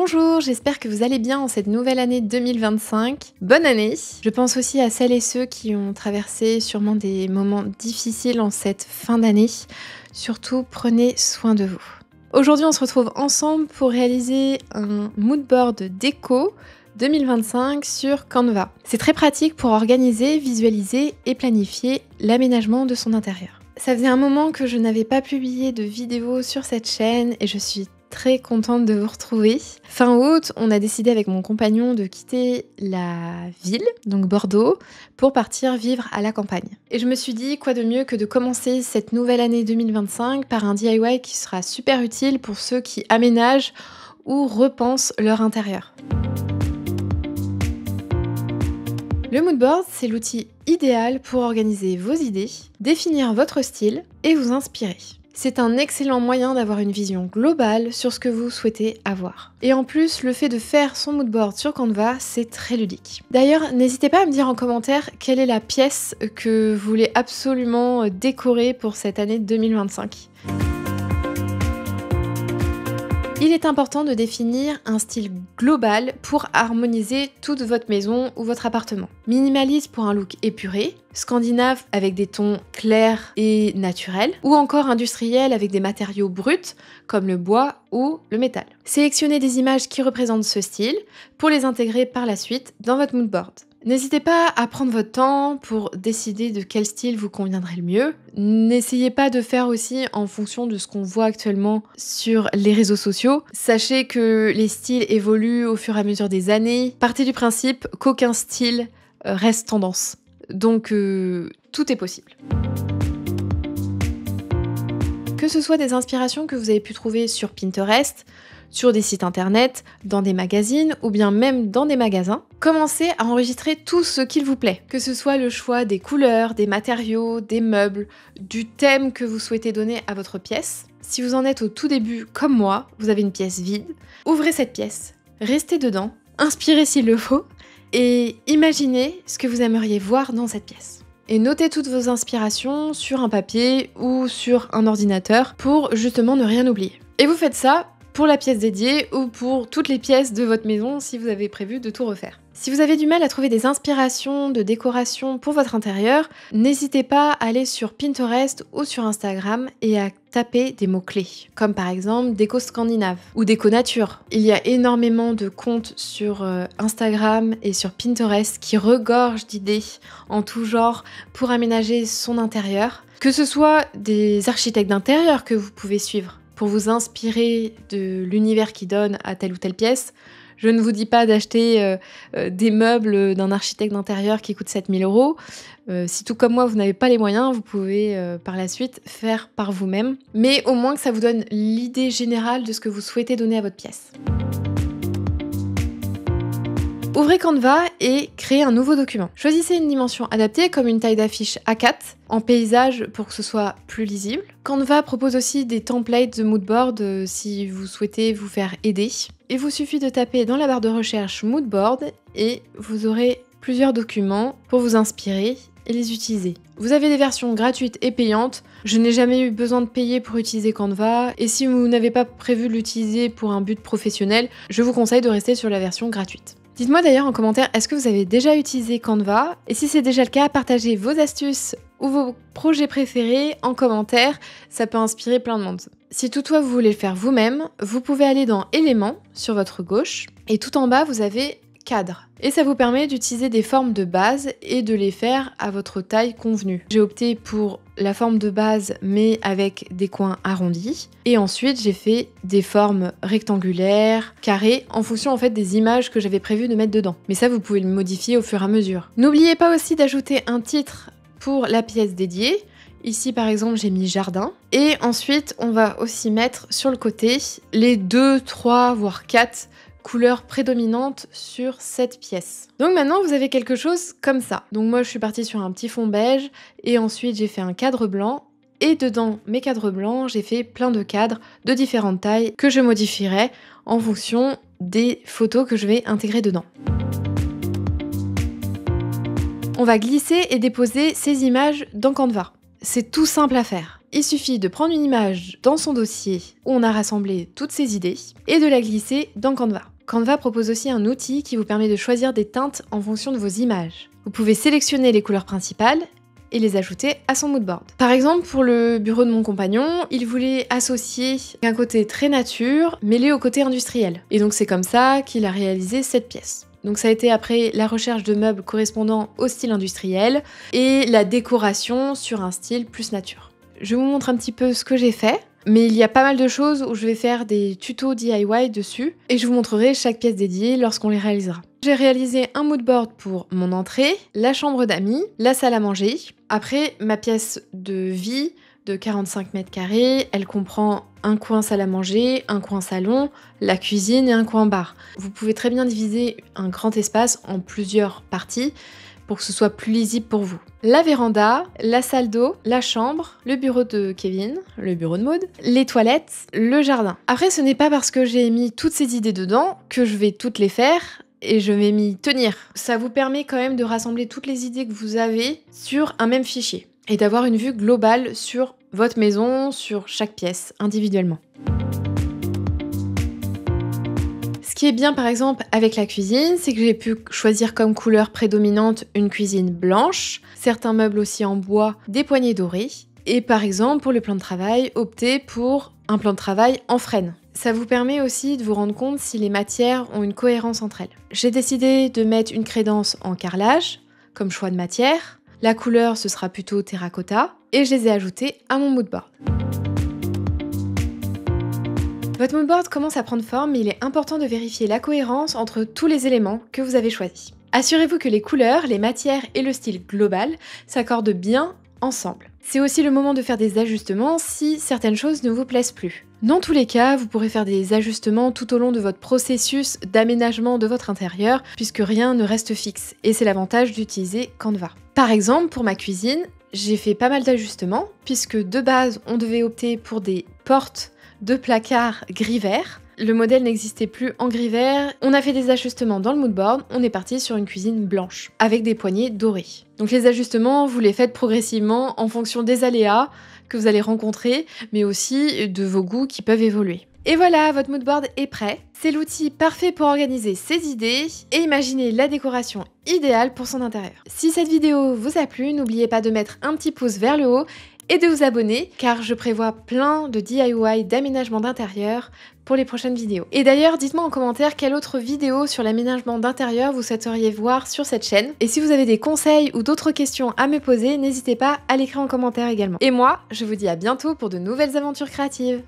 Bonjour, j'espère que vous allez bien en cette nouvelle année 2025. Bonne année! Je pense aussi à celles et ceux qui ont traversé sûrement des moments difficiles en cette fin d'année. Surtout, prenez soin de vous. Aujourd'hui, on se retrouve ensemble pour réaliser un moodboard déco 2025 sur Canva. C'est très pratique pour organiser, visualiser et planifier l'aménagement de son intérieur. Ça faisait un moment que je n'avais pas publié de vidéo sur cette chaîne et je suis très contente de vous retrouver. Fin août, on a décidé avec mon compagnon de quitter la ville, donc Bordeaux, pour partir vivre à la campagne. Et je me suis dit, quoi de mieux que de commencer cette nouvelle année 2025 par un DIY qui sera super utile pour ceux qui aménagent ou repensent leur intérieur. Le moodboard, c'est l'outil idéal pour organiser vos idées, définir votre style et vous inspirer. C'est un excellent moyen d'avoir une vision globale sur ce que vous souhaitez avoir. Et en plus, le fait de faire son moodboard sur Canva, c'est très ludique. D'ailleurs, n'hésitez pas à me dire en commentaire quelle est la pièce que vous voulez absolument décorer pour cette année 2025. Il est important de définir un style global pour harmoniser toute votre maison ou votre appartement. Minimaliste pour un look épuré, scandinave avec des tons clairs et naturels, ou encore industriel avec des matériaux bruts comme le bois ou le métal. Sélectionnez des images qui représentent ce style pour les intégrer par la suite dans votre moodboard. N'hésitez pas à prendre votre temps pour décider de quel style vous conviendrait le mieux. N'essayez pas de faire aussi en fonction de ce qu'on voit actuellement sur les réseaux sociaux. Sachez que les styles évoluent au fur et à mesure des années. Partez du principe qu'aucun style reste tendance. Donc tout est possible. Que ce soit des inspirations que vous avez pu trouver sur Pinterest, sur des sites internet, dans des magazines ou bien même dans des magasins, commencez à enregistrer tout ce qu'il vous plaît. Que ce soit le choix des couleurs, des matériaux, des meubles, du thème que vous souhaitez donner à votre pièce. Si vous en êtes au tout début comme moi, vous avez une pièce vide, ouvrez cette pièce, restez dedans, inspirez s'il le faut et imaginez ce que vous aimeriez voir dans cette pièce. Et notez toutes vos inspirations sur un papier ou sur un ordinateur pour justement ne rien oublier. Et vous faites ça pour la pièce dédiée ou pour toutes les pièces de votre maison si vous avez prévu de tout refaire. Si vous avez du mal à trouver des inspirations de décoration pour votre intérieur, n'hésitez pas à aller sur Pinterest ou sur Instagram et à taper des mots-clés, comme par exemple déco scandinave ou déco nature. Il y a énormément de comptes sur Instagram et sur Pinterest qui regorgent d'idées en tout genre pour aménager son intérieur. Que ce soit des architectes d'intérieur que vous pouvez suivre pour vous inspirer de l'univers qui donne à telle ou telle pièce. Je ne vous dis pas d'acheter des meubles d'un architecte d'intérieur qui coûte 7 000 €. Si tout comme moi, vous n'avez pas les moyens, vous pouvez par la suite faire par vous-même. Mais au moins que ça vous donne l'idée générale de ce que vous souhaitez donner à votre pièce. Ouvrez Canva et créez un nouveau document. Choisissez une dimension adaptée comme une taille d'affiche A4 en paysage pour que ce soit plus lisible. Canva propose aussi des templates de moodboard si vous souhaitez vous faire aider. Il vous suffit de taper dans la barre de recherche moodboard et vous aurez plusieurs documents pour vous inspirer et les utiliser. Vous avez des versions gratuites et payantes. Je n'ai jamais eu besoin de payer pour utiliser Canva et si vous n'avez pas prévu de l'utiliser pour un but professionnel, je vous conseille de rester sur la version gratuite. Dites-moi d'ailleurs en commentaire, est-ce que vous avez déjà utilisé Canva? Et si c'est déjà le cas, partagez vos astuces ou vos projets préférés en commentaire, ça peut inspirer plein de monde. Si toutefois vous voulez le faire vous-même, vous pouvez aller dans Éléments sur votre gauche et tout en bas vous avez Cadre. Et ça vous permet d'utiliser des formes de base et de les faire à votre taille convenue. J'ai opté pour la forme de base mais avec des coins arrondis. Et ensuite j'ai fait des formes rectangulaires, carrées, en fonction en fait des images que j'avais prévu de mettre dedans. Mais ça vous pouvez le modifier au fur et à mesure. N'oubliez pas aussi d'ajouter un titre pour la pièce dédiée. Ici par exemple j'ai mis jardin. Et ensuite on va aussi mettre sur le côté les 2, 3 voire 4 couleur prédominante sur cette pièce. Donc maintenant vous avez quelque chose comme ça. Donc moi je suis partie sur un petit fond beige et ensuite j'ai fait un cadre blanc et dedans mes cadres blancs j'ai fait plein de cadres de différentes tailles que je modifierai en fonction des photos que je vais intégrer dedans. On va glisser et déposer ces images dans Canva. C'est tout simple à faire. Il suffit de prendre une image dans son dossier où on a rassemblé toutes ces idées et de la glisser dans Canva. Canva propose aussi un outil qui vous permet de choisir des teintes en fonction de vos images. Vous pouvez sélectionner les couleurs principales et les ajouter à son moodboard. Par exemple, pour le bureau de mon compagnon, il voulait associer un côté très nature mêlé au côté industriel. Et donc c'est comme ça qu'il a réalisé cette pièce. Donc ça a été après la recherche de meubles correspondant au style industriel et la décoration sur un style plus nature. Je vous montre un petit peu ce que j'ai fait. Mais il y a pas mal de choses où je vais faire des tutos DIY dessus et je vous montrerai chaque pièce dédiée lorsqu'on les réalisera. J'ai réalisé un moodboard pour mon entrée, la chambre d'amis, la salle à manger. Après, ma pièce de vie de 45 mètres carrés, elle comprend un coin salle à manger, un coin salon, la cuisine et un coin bar. Vous pouvez très bien diviser un grand espace en plusieurs parties pour que ce soit plus lisible pour vous. La véranda, la salle d'eau, la chambre, le bureau de Kevin, le bureau de Maud, les toilettes, le jardin. Après, ce n'est pas parce que j'ai mis toutes ces idées dedans que je vais toutes les faire et je vais m'y tenir. Ça vous permet quand même de rassembler toutes les idées que vous avez sur un même fichier et d'avoir une vue globale sur votre maison, sur chaque pièce, individuellement. Ce qui est bien par exemple avec la cuisine, c'est que j'ai pu choisir comme couleur prédominante une cuisine blanche, certains meubles aussi en bois, des poignées dorées, et par exemple pour le plan de travail, opter pour un plan de travail en frêne. Ça vous permet aussi de vous rendre compte si les matières ont une cohérence entre elles. J'ai décidé de mettre une crédence en carrelage, comme choix de matière, la couleur ce sera plutôt terracotta, et je les ai ajoutées à mon moodboard. Votre moodboard commence à prendre forme, mais il est important de vérifier la cohérence entre tous les éléments que vous avez choisis. Assurez-vous que les couleurs, les matières et le style global s'accordent bien ensemble. C'est aussi le moment de faire des ajustements si certaines choses ne vous plaisent plus. Dans tous les cas, vous pourrez faire des ajustements tout au long de votre processus d'aménagement de votre intérieur, puisque rien ne reste fixe, et c'est l'avantage d'utiliser Canva. Par exemple, pour ma cuisine, j'ai fait pas mal d'ajustements, puisque de base, on devait opter pour des portes de placard gris-vert. Le modèle n'existait plus en gris-vert. On a fait des ajustements dans le moodboard. On est parti sur une cuisine blanche avec des poignées dorées. Donc les ajustements, vous les faites progressivement en fonction des aléas que vous allez rencontrer, mais aussi de vos goûts qui peuvent évoluer. Et voilà, votre moodboard est prêt. C'est l'outil parfait pour organiser ses idées et imaginer la décoration idéale pour son intérieur. Si cette vidéo vous a plu, n'oubliez pas de mettre un petit pouce vers le haut et de vous abonner car je prévois plein de DIY d'aménagement d'intérieur pour les prochaines vidéos. Et d'ailleurs, dites-moi en commentaire quelle autre vidéo sur l'aménagement d'intérieur vous souhaiteriez voir sur cette chaîne. Et si vous avez des conseils ou d'autres questions à me poser, n'hésitez pas à l'écrire en commentaire également. Et moi, je vous dis à bientôt pour de nouvelles aventures créatives.